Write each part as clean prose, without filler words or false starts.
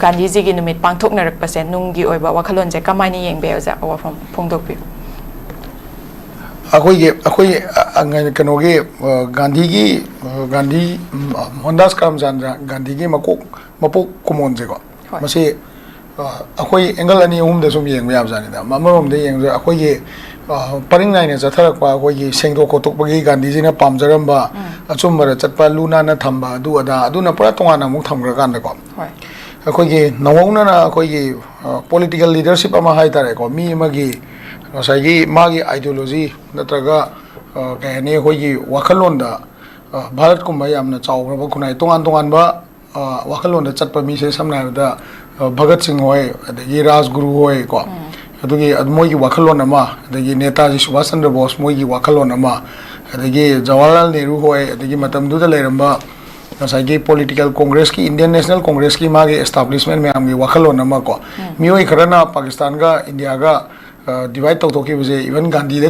ꯒꯥꯟꯙꯤꯖꯤꯒꯤ ꯅꯨꯃꯤꯠ ꯄꯥꯡꯊꯣꯛꯅꯔꯛꯄꯁꯦ ꯅꯨꯡꯒꯤ ꯑꯣꯏꯕ ꯋꯥꯈꯜꯂꯣꯟꯁꯦ ꯀꯃꯥꯏꯅ ꯌꯦꯡꯕ ꯌꯥꯎꯖ ꯋꯥꯐꯝ ꯐꯣꯡꯗꯣꯛꯄꯤꯌꯨ ꯑꯩꯈꯣꯏ ꯀꯩꯅꯣꯒꯤ ꯒꯥꯟꯙꯤ ꯃꯣꯍꯟꯗꯥꯁ ꯀꯔꯝꯆꯥꯟꯗ ꯒꯥꯟꯙꯤꯒꯤ ꯃꯄꯣꯛ ꯀꯨꯝꯑꯣꯟꯁꯦꯀꯣ ꯃꯁꯤ ꯑꯩꯈꯣꯏ ꯑꯦꯡꯒꯜ ꯑꯅꯤ ꯑꯍꯨꯝꯗ ꯁꯨꯝ ꯌꯦꯡꯕ ꯌꯥꯕꯖꯥꯠꯅꯤꯗ ꯑꯃꯔꯣꯝꯗ ꯌꯦꯡꯕꯗ ꯑꯩꯈꯣꯏꯒꯤ ꯄꯔꯤꯡ ꯅꯥꯏꯅ ꯆꯠꯊꯔꯛꯄ ꯑꯩꯈꯣꯏꯒꯤ ꯁꯦꯡꯗꯣꯛ ꯈꯣꯠꯇꯣꯛꯄꯒꯤ ꯒꯥꯟꯙꯤꯖꯤꯅ ꯄꯥꯝꯖꯔꯝꯕ ꯑꯆꯨꯝꯕꯗ ꯆꯠꯄ ꯂꯨ ꯅꯥꯟꯅ ꯊꯝꯕ ꯑꯗꯨ ꯑꯗꯥ ꯑꯗꯨꯅ ꯄꯨꯔꯥ ꯇꯣꯉꯥꯟꯅ ꯑꯃꯨꯛ ꯊꯝꯈ꯭ꯔꯀꯥꯟꯗꯀꯣ ꯑꯩꯈꯣꯏꯒꯤ ꯅꯧꯍꯧꯅꯅ ꯑꯩꯈꯣꯏꯒꯤ ꯄꯣꯂꯤꯇꯤꯀꯦꯜ ꯂꯤꯗꯔꯁꯤꯞ ꯑꯃ ꯍꯥꯏꯇꯥꯔꯦꯀꯣ ꯃꯤ ꯑꯃꯒꯤ ꯉꯁꯥꯏꯒꯤ ꯃꯥꯒꯤ ꯑꯥꯏꯗꯤꯌꯣꯂꯣꯖꯤ ꯅꯠꯇ꯭ꯔꯒ ꯀꯩ ꯍꯥꯏꯅꯤ ꯑꯩꯈꯣꯏꯒꯤ ꯋꯥꯈꯜꯂꯣꯟꯗ ꯚꯥꯔꯠꯀꯨꯝꯕ ꯌꯥꯝꯅ ꯆꯥꯎꯈ꯭ꯔꯕ ꯈꯨꯟꯅꯥꯏ ꯇꯣꯉꯥꯟ ꯇꯣꯉꯥꯟꯕ ꯋꯥꯈꯜꯂꯣꯟꯗ ꯆꯠꯄ ꯃꯤꯁꯦ ꯁꯝꯅ ꯍꯥꯏꯔꯕꯗ ꯚꯒꯠ ꯁꯤꯡ ꯍꯣꯏ ꯑꯗꯒꯤ ꯔꯥꯖꯒꯨꯔꯨ ꯍꯣꯏ ꯀꯣ ꯑꯗꯨꯒꯤ ꯃꯣꯏꯒꯤ ꯋꯥꯈꯜꯂꯣꯟ ꯑꯃ ꯑꯗꯒꯤ ꯅꯦꯇꯥꯖꯤ ꯁꯨꯚꯥꯁ ꯆꯟꯗ꯭ꯔ ꯕꯣꯁ ꯃꯣꯏꯒꯤ ꯋꯥꯈꯜꯂꯣꯟ ꯑꯃ ꯑꯗꯒꯤ ꯖꯋꯥꯍꯔꯂꯥꯜ ꯅꯦꯍꯔꯨ ꯍꯣꯏ ꯑꯗꯒꯤ ꯃꯇꯝꯗꯨꯗ ꯂꯩꯔꯝꯕ ꯉꯁꯥꯏꯒꯤ ꯄꯣꯂꯤꯇꯤꯀꯦꯜ ꯀꯣꯡꯒ꯭ꯔꯦꯁꯀꯤ ꯏꯟꯗꯤꯌꯟ ꯅꯦꯁꯅꯦꯜ ꯀꯣꯡꯒ꯭ꯔꯦꯁꯀꯤ ꯃꯥꯒꯤ ꯑꯦꯁꯇꯥꯕ꯭ꯂꯤꯁꯃꯦꯟ ꯃꯌꯥꯝꯒꯤ ꯋꯥꯈꯜꯂꯣꯟ ꯑꯃ ꯀꯣ ꯃꯤꯑꯣꯏ ꯈꯔꯅ ꯄꯥꯀꯤꯁꯇꯥꯟꯒ ꯏꯟꯗꯤꯌꯥꯒ ꯗꯤꯚꯥꯏꯠ ꯇꯧꯊꯣꯛꯈꯤꯕꯁꯦ ꯏꯚꯟ ꯒꯥꯟꯙꯤꯗ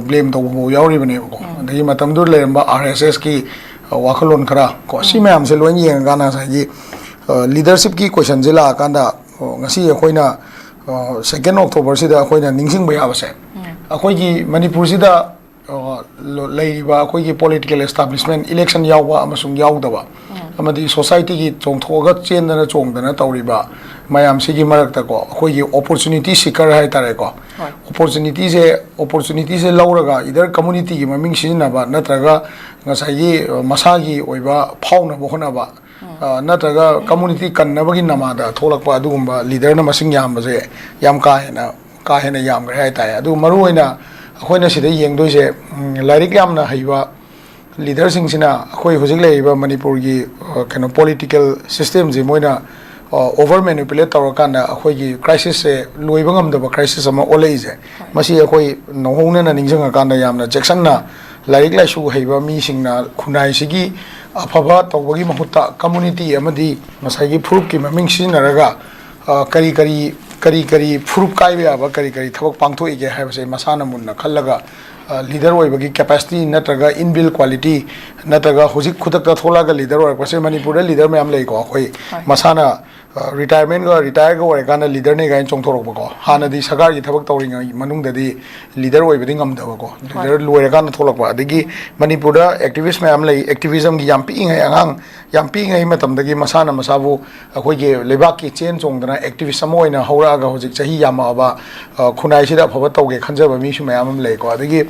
ꯕ꯭ꯂꯦꯝ ꯇꯧꯕ ꯐꯥꯎ ꯌꯥꯎꯔꯤꯕꯅꯦꯕꯀꯣ ꯑꯗꯒꯤ ꯃꯇꯝꯗꯨꯗ ꯂꯩꯔꯝꯕ RSSꯀꯤ ꯋꯥꯈꯜꯂꯣꯟ ꯈꯔ ꯀꯣ ꯁꯤ ꯃꯌꯥꯝꯁꯦ ꯂꯣꯏꯅ ꯌꯦꯡꯉꯀꯥꯟꯗ ꯉꯁꯥꯏꯒꯤ ꯂꯤꯗꯔꯁꯤꯞꯀꯤ ꯀꯣꯏꯁꯟꯁꯦ ꯂꯥꯛꯑꯀꯥꯟꯗ ꯉꯁꯤ ꯑꯩꯈꯣꯏꯅ 2 ꯑꯣꯛꯇꯣꯕꯔꯁꯤꯗ ꯑꯩꯈꯣꯏꯅ ꯅꯤꯡꯁꯤꯡꯕ ꯌꯥꯕꯁꯦ ꯑꯩꯈꯣꯏꯒꯤ ꯃꯅꯤꯄꯨꯔꯁꯤꯗ ꯂꯩꯔꯤꯕ ꯑꯩꯈꯣꯏꯒꯤ ꯄꯣꯂꯤꯇꯤꯀꯦꯜ ꯑꯦꯁꯇꯥꯕ꯭ꯂꯤꯁꯃꯦꯟ ꯏꯂꯦꯛꯁꯟ ꯌꯥꯎꯕ ꯑꯃꯁꯨꯡ ꯌꯥꯎꯗꯕ ꯑꯃꯗꯤ ꯁꯣꯁꯥꯏꯇꯤꯒꯤ ꯆꯣꯡꯊꯣꯛꯑꯒ ꯆꯦꯟꯗꯅ ꯆꯣꯡꯗꯅ ꯇꯧꯔꯤꯕ ꯃꯌꯥꯝꯁꯤꯒꯤ ꯃꯔꯛꯇꯀꯣ ꯑꯩꯈꯣꯏꯒꯤ ꯑꯣꯄꯣꯔꯆꯨꯅꯤꯇꯤ ꯁꯤꯀꯔ ꯍꯥꯏꯇꯥꯔꯦꯀꯣ ꯑꯣꯄꯣꯔꯆꯨꯅꯤꯇꯤꯁꯦ ꯂꯧꯔꯒ ꯏꯗꯔ ꯀꯝꯃꯨꯅꯤꯇꯤꯒꯤ ꯃꯃꯤꯡ ꯁꯤꯖꯤꯟꯅꯕ ꯅꯠꯇ꯭ꯔꯒ ꯉꯁꯥꯏꯒꯤ ꯃꯁꯥꯒꯤ ꯑꯣꯏꯕ ꯐꯥꯎꯅꯕ ꯍꯣꯠꯅꯕ ꯅꯠꯇ꯭ꯔꯒ ꯀꯝꯃꯨꯅꯤꯇꯤ ꯀꯟꯅꯕꯒꯤ ꯅꯃꯥꯗ ꯊꯣꯛꯂꯛꯄ ꯑꯗꯨꯒꯨꯝꯕ ꯂꯤꯗꯔꯅ ꯃꯁꯤꯡ ꯌꯥꯝꯕꯁꯦ ꯌꯥꯝ ꯀꯥ ꯍꯦꯟꯅ ꯌꯥꯝꯈ꯭ꯔꯦ ꯍꯥꯏꯇꯥꯔꯦ ꯑꯗꯨ ꯃꯔꯨꯑꯣꯏꯅ ꯑꯩꯈꯣꯏꯅ ꯁꯤꯗ ꯌꯦꯡꯗꯣꯏꯁꯦ ꯂꯥꯏꯔꯤꯛ ꯌꯥꯝꯅ ꯍꯩꯕ ꯂꯤꯗꯔꯁꯤꯡꯁꯤꯅ ꯑꯩꯈꯣꯏ ꯍꯧꯖꯤꯛ ꯂꯩꯔꯤꯕ ꯃꯅꯤꯄꯨꯔꯒꯤ ꯀꯩꯅꯣ ꯄꯣꯂꯤꯇꯤꯀꯦꯜ ꯁꯤꯁꯇꯦꯝꯁꯦ ꯃꯣꯏꯅ ꯑꯣꯚꯔ ꯃꯦꯅꯤꯄꯨꯂꯦꯠ ꯇꯧꯔꯀꯥꯟꯗ ꯑꯩꯈꯣꯏꯒꯤ ꯀ꯭ꯔꯥꯏꯁꯤꯁꯁꯦ ꯂꯣꯏꯕ ꯉꯝꯗꯕ ꯀ꯭ꯔꯥꯏꯁꯤꯁ ꯑꯃ ꯑꯣꯜꯂꯛꯏꯁꯦ ꯃꯁꯤ ꯑꯩꯈꯣꯏ ꯅꯧꯍꯧꯅꯅ ꯅꯤꯡꯁꯤꯡꯉꯀꯥꯟꯗ ꯌꯥꯝꯅ ꯆꯦꯛꯁꯤꯟꯅ ꯂꯥꯏꯔꯤꯛ ꯂꯥꯏꯁꯨ ꯍꯩꯕ ꯃꯤꯁꯤꯡꯅ ꯈꯨꯟꯅꯥꯏꯁꯤꯒꯤ ꯑꯐꯕ ꯇꯧꯕꯒꯤ ꯃꯍꯨꯠꯇ ꯀꯝꯃꯨꯅꯤꯇꯤ ꯑꯃꯗꯤ ꯉꯁꯥꯏꯒꯤ ꯐꯨꯔꯨꯞꯀꯤ ꯃꯃꯤꯡ ꯁꯤꯖꯤꯟꯅꯔꯒ ꯀꯔꯤ ꯐꯨꯔꯨꯞ ꯀꯥꯏꯕ ꯌꯥꯕ ꯀꯔꯤ ꯊꯕꯛ ꯄꯥꯡꯊꯣꯛꯏꯒꯦ ꯍꯥꯏꯕꯁꯦ ꯃꯁꯥꯅ ꯃꯨꯟꯅ ꯈꯜꯂꯒ ꯂꯤꯗꯔ ꯑꯣꯏꯕꯒꯤ ꯀꯦꯄꯥꯁꯤꯇꯤ ꯅꯠꯇ꯭ꯔꯒ ꯏꯟꯕꯤꯜ क्वालिटी ꯅꯠꯇ꯭ꯔꯒ ꯍꯧꯖꯤꯛ ꯈꯨꯗꯛꯇ ꯊꯣꯛꯂꯛꯑꯒ ꯂꯤꯗꯔ ꯑꯣꯏꯔꯛꯄꯁꯦ ꯃꯅꯤꯄꯨꯔꯗ ꯂꯤꯗꯔ ꯃꯌꯥꯝ ꯂꯩꯀꯣ ꯑꯩꯈꯣꯏ ꯃꯁꯥꯅ ꯔꯤꯇꯥꯌꯔꯒ ꯑꯣꯏꯔꯀꯥꯟꯗ ꯂꯤꯗꯔꯅꯦ ꯀꯥꯏꯅ ꯆꯣꯡꯊꯣꯔꯛꯄꯀꯣ ꯍꯥꯟꯅꯗꯤ ꯁꯔꯀꯥꯔꯒꯤ ꯊꯕꯛ ꯇꯧꯔꯤꯉꯩ ꯃꯅꯨꯡꯗꯗꯤ ꯂꯤꯗꯔ ꯑꯣꯏꯕꯗꯤ ꯉꯝꯗꯕꯀꯣ ꯂꯤꯗꯔ ꯂꯣꯏꯔꯀꯥꯟꯗ ꯊꯣꯛꯂꯛꯄ ꯑꯗꯒꯤ ꯃꯅꯤꯄꯨꯔꯗ ꯑꯦꯛꯇꯤꯚꯤꯁ ꯃꯌꯥꯝ ꯂꯩ ꯑꯦꯛꯇꯤꯚꯤꯖꯝꯒꯤ ꯌꯥꯝ ꯄꯤꯛꯏꯉꯩ ꯑꯉꯥꯡ ꯌꯥꯝ ꯄꯤꯛꯏꯉꯩ ꯃꯇꯝꯗꯒꯤ ꯃꯁꯥꯅ ꯃꯁꯥꯕꯨ ꯑꯩꯈꯣꯏꯒꯤ ꯂꯩꯕꯥꯛꯀꯤ ꯆꯦꯟ ꯆꯣꯡꯗꯅ ꯑꯦꯛꯇꯤꯚꯤꯁ ꯑꯃ ꯑꯣꯏꯅ ꯍꯧꯔꯛꯑꯒ ꯍꯧꯖꯤꯛ ꯆꯍꯤ ꯌꯥꯝꯃꯛꯑꯕ ꯈꯨꯟꯅꯥꯏꯁꯤꯗ ꯑꯐꯕ ꯇꯧꯒꯦ ꯈꯟꯖꯕ ꯃꯤꯁꯨ ꯃꯌꯥꯝ ꯑꯃ ꯂꯩꯀꯣ ꯑꯗꯒꯤ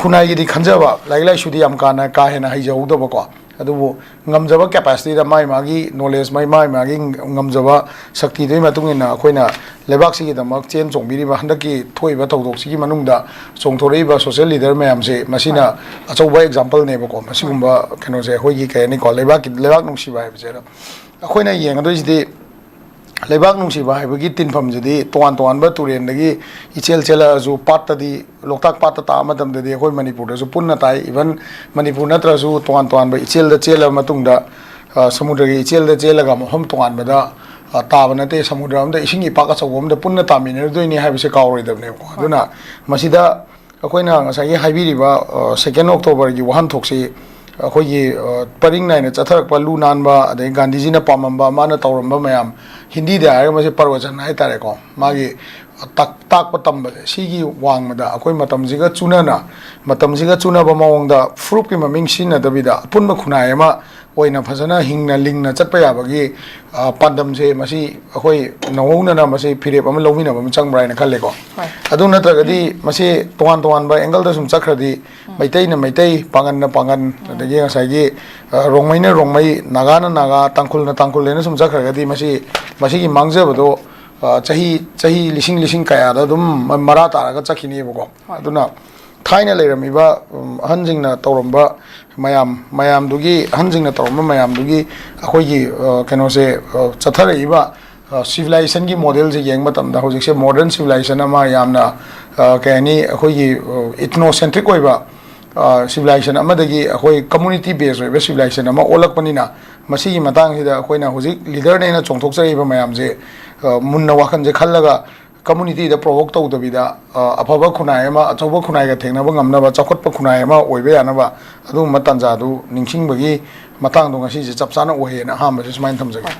ꯈꯨꯟꯅꯥꯏꯒꯤꯗꯤ ꯈꯟꯖꯕ ꯂꯥꯏꯔꯤꯛ ꯂꯥꯏꯁꯨꯗꯤ ꯌꯥꯝ ꯀꯥ ꯍꯦꯟꯅ ꯍꯩꯖꯍꯧꯗꯕꯀꯣ ꯑꯗꯨꯕꯨ ꯉꯝꯖꯕ ꯀꯦꯄꯥꯁꯤꯇꯤꯗ ꯃꯥꯒꯤ ꯅꯣꯂꯦꯖ ꯃꯥꯒꯤ ꯉꯝꯖꯕ ꯁꯛꯇꯤꯗꯨꯒꯤ ꯃꯇꯨꯡ ꯏꯟꯅ ꯑꯩꯈꯣꯏꯅ ꯂꯩꯕꯥꯛꯁꯤꯒꯤꯗꯃꯛ ꯆꯦꯟ ꯆꯣꯡꯕꯤꯔꯤꯕ ꯍꯟꯗꯛꯀꯤ ꯊꯣꯛꯏꯕ ꯊꯧꯗꯣꯛꯁꯤꯒꯤ ꯃꯅꯨꯡꯗ ꯆꯣꯡꯊꯣꯔꯛꯏꯕ ꯁꯣꯁꯤꯌꯦꯜ ꯂꯤꯗꯔ ꯃꯌꯥꯝꯁꯦ ꯃꯁꯤꯅ ꯑꯆꯧꯕ ꯑꯦꯛꯖꯥꯝꯄꯜꯅꯦꯕꯀꯣ ꯃꯁꯤꯒꯨꯝꯕ ꯀꯩꯅꯣꯁꯦ ꯑꯩꯈꯣꯏꯒꯤ ꯀꯩ ꯍꯥꯏꯅꯤꯀꯣ ꯂꯩꯕꯥꯛ ꯅꯨꯡꯁꯤꯕ ꯍꯥꯏꯕꯁꯦ ꯑꯩꯈꯣꯏꯅ ꯌꯦꯡꯒꯗꯣꯏꯁꯤꯗꯤ ꯂꯩꯕꯥꯛ ꯅꯨꯡꯁꯤꯕ ꯍꯥꯏꯕꯒꯤ ꯇꯤꯟꯐꯝꯁꯤꯗꯤ ꯇꯣꯉꯥꯟ ꯇꯣꯉꯥꯟꯕ ꯇꯨꯔꯦꯟꯗꯒꯤ ꯏꯆꯦꯜ ꯆꯦꯜꯂꯛꯑꯁꯨ ꯄꯥꯠꯇꯗꯤ ꯂꯣꯛꯇꯥꯛ ꯄꯥꯠꯇ ꯇꯥꯕ ꯃꯇꯝꯗꯗꯤ ꯑꯩꯈꯣꯏ ꯃꯅꯤꯄꯨꯔꯗꯁꯨ ꯄꯨꯟꯅ ꯇꯥꯏ ꯏꯚꯟ ꯃꯅꯤꯄꯨꯔ ꯅꯠꯇ꯭ꯔꯁꯨ ꯇꯣꯉꯥꯟ ꯇꯣꯉꯥꯟꯕ ꯏꯆꯦꯜꯗ ꯆꯦꯜꯂꯕ ꯃꯇꯨꯡꯗ ꯁꯃꯨꯗ꯭ꯔꯒꯤ ꯏꯆꯦꯜꯗ ꯆꯦꯜꯂꯒ ꯃꯐꯝ ꯇꯣꯉꯥꯟꯕꯗ ꯇꯥꯕ ꯅꯠꯇꯦ ꯁꯃꯨꯗ꯭ꯔ ꯑꯃꯗ ꯏꯁꯤꯡ ꯏꯄꯥꯛ ꯑꯆꯧꯕ ꯑꯃꯗ ꯄꯨꯟꯅ ꯇꯥꯃꯤꯟꯅꯔꯗꯣꯏꯅꯤ ꯍꯥꯏꯕꯁꯦ ꯀꯥꯎꯔꯣꯏꯗꯕꯅꯦꯕꯀꯣ ꯑꯗꯨꯅ ꯃꯁꯤꯗ ꯑꯩꯈꯣꯏꯅ ꯉꯁꯥꯏꯒꯤ ꯍꯥꯏꯕꯤꯔꯤꯕ 2 ꯑꯣꯛꯇꯣꯕꯔꯒꯤ ꯋꯥꯍꯟꯊꯣꯛꯁꯤ ꯑꯩꯈꯣꯏꯒꯤ ꯄꯔꯤꯡ ꯅꯥꯏꯅ ꯆꯠꯊꯔꯛꯄ ꯂꯨ ꯅꯥꯟꯕ ꯑꯗꯒꯤ ꯒꯥꯟꯙꯤꯖꯤꯅ ꯄꯥꯝꯃꯝꯕ ꯃꯥꯅ ꯇꯧꯔꯝꯕ ꯃꯌꯥꯝ ꯍꯤꯟꯗꯤꯗ ꯍꯥꯏꯔꯒ ꯃꯁꯤ ꯄꯔꯋꯆꯟ ꯍꯥꯏꯇꯥꯔꯦꯀꯣ ꯃꯥꯒꯤ ꯇꯥꯛꯄ ꯇꯝꯕꯁꯦ ꯁꯤꯒꯤ ꯋꯥꯡꯃꯗ ꯑꯩꯈꯣꯏ ꯃꯇꯝꯁꯤꯒ ꯆꯨꯅꯕ ꯃꯑꯣꯡꯗ ꯐꯨꯔꯨꯞꯀꯤ ꯃꯃꯤꯡ ꯁꯤꯖꯤꯟꯅꯗꯕꯤꯗ ꯑꯄꯨꯟꯕ ꯈꯨꯟꯅꯥꯏ ꯑꯃ ꯑꯣꯏꯅ ꯐꯖꯅ ꯍꯤꯡꯅ ꯂꯤꯡꯅ ꯆꯠꯄ ꯌꯥꯕꯒꯤ ꯄꯥꯟꯗꯝꯁꯦ ꯃꯁꯤ ꯑꯩꯈꯣꯏ ꯅꯧꯍꯧꯅꯅ ꯃꯁꯤ ꯐꯤꯔꯦꯞ ꯑꯃ ꯂꯧꯃꯤꯟꯅꯕ ꯑꯃ ꯆꯪꯕ꯭ꯔꯥ ꯍꯥꯏꯅ ꯈꯜꯂꯦꯀꯣ ꯑꯗꯨ ꯅꯠꯇ꯭ꯔꯒꯗꯤ ꯃꯁꯤ ꯇꯣꯉꯥꯟ ꯇꯣꯉꯥꯟꯕ ꯑꯦꯡꯒꯜꯗ ꯁꯨꯝ ꯆꯠꯈ꯭ꯔꯗꯤ ꯃꯩꯇꯩꯅ ꯃꯩꯇꯩ ꯄꯥꯡꯒꯟꯅ ꯄꯥꯡꯒꯟ ꯑꯗꯒꯤ ꯉꯁꯥꯏꯒꯤ ꯔꯣꯡꯃꯩꯅ ꯔꯣꯡꯃꯩ ꯅꯥꯒꯥꯅ ꯅꯥꯒꯥ ꯇꯥꯡꯈꯨꯜꯅ ꯇꯥꯡꯈꯨꯜ ꯍꯥꯏꯅ ꯁꯨꯝ ꯆꯠꯈ꯭ꯔꯒꯗꯤ ꯃꯁꯤꯒꯤ ꯃꯥꯡꯖꯕꯗꯣ ꯆꯍꯤ ꯂꯤꯁꯤꯡ ꯀꯌꯥꯗ ꯑꯗꯨꯝ ꯃꯔꯥ ꯇꯥꯔꯒ ꯆꯠꯈꯤꯅꯦꯕꯀꯣ ꯑꯗꯨꯅ ꯊꯥꯏꯅ ꯂꯩꯔꯝꯃꯤꯕ ꯑꯍꯟꯁꯤꯡꯅ ꯇꯧꯔꯝꯕ ꯃꯌꯥꯝꯗꯨꯒꯤ ꯑꯩꯈꯣꯏꯒꯤ ꯀꯩꯅꯣꯁꯦ ꯆꯠꯊꯔꯛꯏꯕ ꯁꯤꯚꯤꯂꯥꯏꯖꯦꯁꯟꯒꯤ ꯃꯣꯗꯦꯜꯁꯦ ꯌꯦꯡꯕ ꯃꯇꯝꯗ ꯍꯧꯖꯤꯛꯁꯦ ꯃꯣꯗꯔꯟ ꯁꯤꯚꯤꯂꯥꯏꯖꯦꯁꯟ ꯑꯃ ꯌꯥꯝꯅ ꯀꯩ ꯍꯥꯏꯅꯤ ꯑꯩꯈꯣꯏꯒꯤ ꯏꯊꯅꯣꯁꯦꯟꯇ꯭ꯔꯤꯛ ꯑꯣꯏꯕ ꯁꯤꯚꯤꯂꯥꯏꯖꯦꯁꯟ ꯑꯃꯗꯒꯤ ꯑꯩꯈꯣꯏ ꯀꯝꯃꯨꯅꯤꯇꯤ ꯕꯦꯁ ꯑꯣꯏꯕ ꯁꯤꯚꯤꯂꯥꯏꯖꯦꯁꯟ ꯑꯃ ꯑꯣꯜꯂꯛꯄꯅꯤꯅ ꯃꯁꯤꯒꯤ ꯃꯇꯥꯡꯁꯤꯗ ꯑꯩꯈꯣꯏꯅ ꯍꯧꯖꯤꯛ ꯂꯤꯗꯔꯅꯦꯅ ꯆꯣꯡꯊꯣꯛꯆꯔꯤꯕ ꯃꯌꯥꯝꯁꯦ ꯃꯨꯟꯅ ꯋꯥꯈꯜꯁꯦ ꯈꯜꯂꯒ ꯀꯝꯃꯨꯅꯤꯇꯤꯗ ꯄ꯭ꯔꯣꯚꯣꯛ ꯇꯧꯗꯕꯤꯗ ꯑꯐꯕ ꯈꯨꯟꯅꯥꯏ ꯑꯃ ꯑꯆꯧꯕ ꯈꯨꯟꯅꯥꯏꯒ ꯊꯦꯡꯅꯕ ꯉꯝꯅꯕ ꯆꯥꯎꯈꯠꯄ ꯈꯨꯟꯅꯥꯏ ꯑꯃ ꯑꯣꯏꯕ ꯌꯥꯅꯕ ꯑꯗꯨꯒꯨꯝꯕ ꯇꯥꯟꯖꯥꯗꯨ ꯅꯤꯡꯁꯤꯡꯕꯒꯤ ꯃꯇꯥꯡꯗꯣ ꯉꯁꯤꯁꯦ ꯆꯞ ꯆꯥꯅ ꯑꯣꯏꯌꯦꯅ ꯑꯍꯥꯟꯕꯁꯦ ꯁꯨꯃꯥꯏꯅ ꯊꯝꯖꯒꯦ